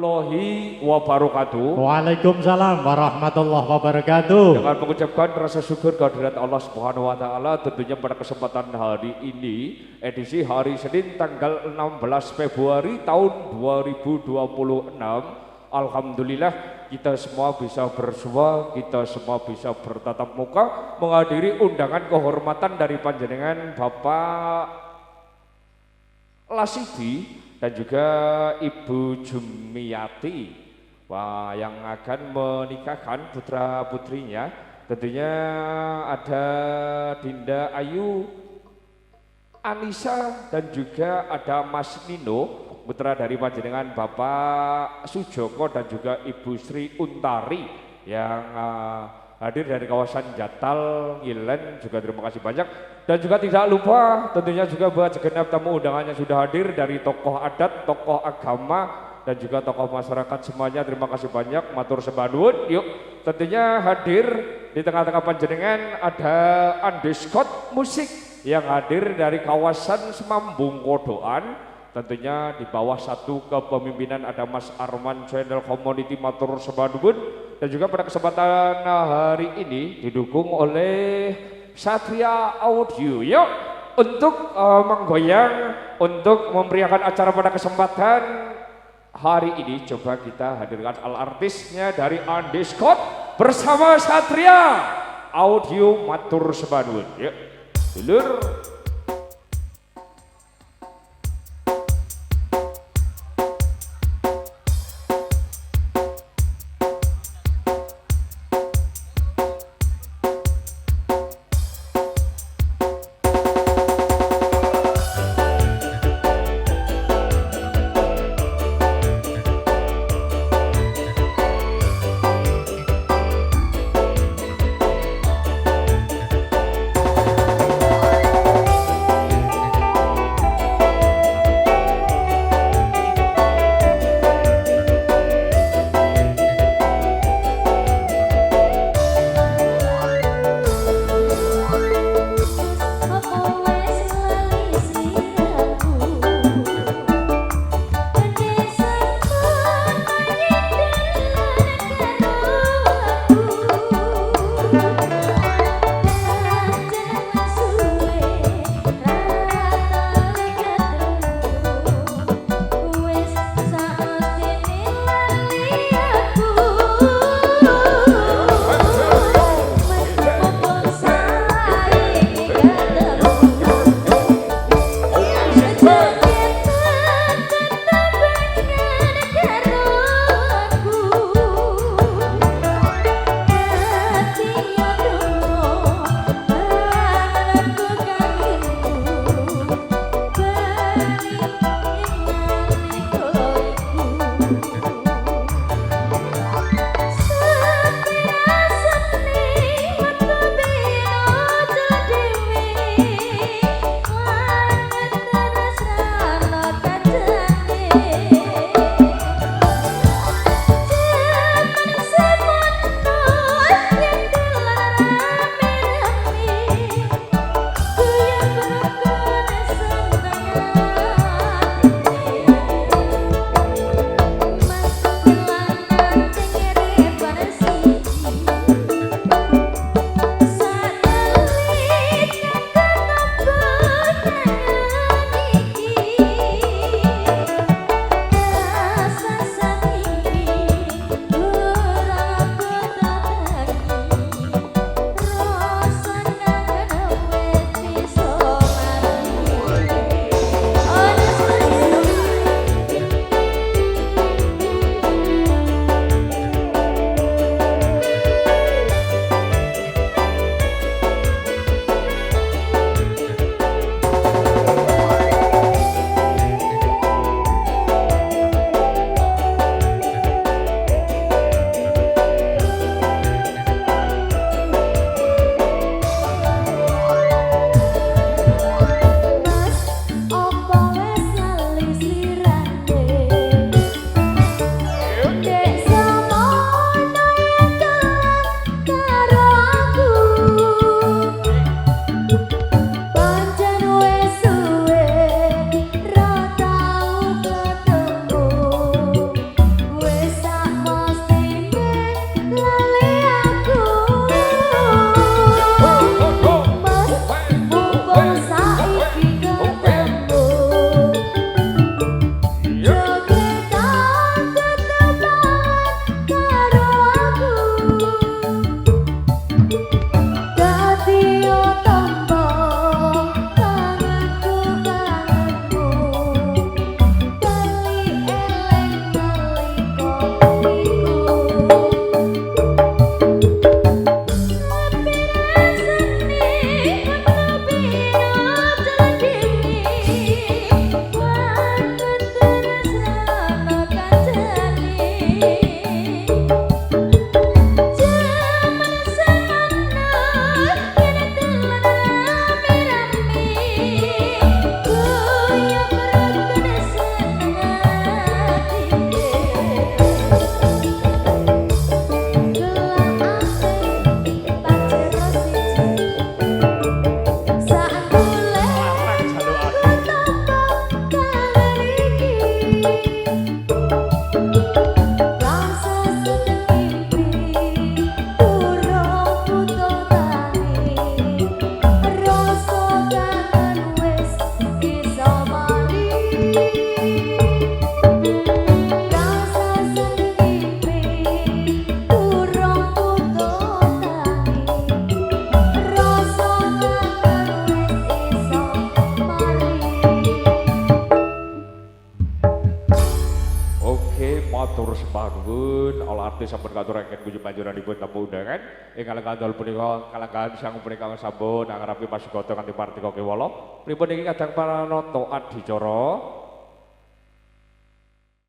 Warahmatullahi wabarakatuh. Waalaikumsalam warahmatullahi wabarakatuh. Dengan mengucapkan rasa syukur kehadirat Allah Subhanahu wa taala, tentunya pada kesempatan hari ini edisi hari Senin tanggal 16 Februari tahun 2026, alhamdulillah kita semua bisa bersua, kita semua bisa bertatap muka menghadiri undangan kehormatan dari panjenengan Bapak Lasidi dan juga Ibu Jumiati, wah, yang akan menikahkan putra putrinya. Tentunya ada Dinda Ayu, Anissa, dan juga ada Mas Nino, putra dari panjenengan Bapak Sujoko dan juga Ibu Sri Untari yang hadir dari kawasan Jatal, Ngilen. Juga terima kasih banyak. Dan juga tidak lupa tentunya juga buat segenap tamu undangannya sudah hadir dari tokoh adat, tokoh agama, dan juga tokoh masyarakat semuanya. Terima kasih banyak, matur sembah nuwun. Yuk, tentunya hadir di tengah-tengah panjenengan ada Andeskot Musik yang hadir dari kawasan Semambung Kodoan. Tentunya di bawah satu kepemimpinan ada Mas Arman Channel Community, matur sembah nuwun. Dan juga pada kesempatan hari ini didukung oleh Satria Audio, yuk untuk menggoyang, untuk memeriahkan acara pada kesempatan hari ini. Coba kita hadirkan artisnya dari Andeskot bersama Satria Audio, matur sembah nuwun. Yuk dulur. matur sembah nuwun ala artis sampun katuraken kunjung panjenenganipun tamu undangan ingkang kandhal punika kalanggahan sang punika sampun ngarapi pasugata kanthi partika kewala pripun iki kadang paranata adicara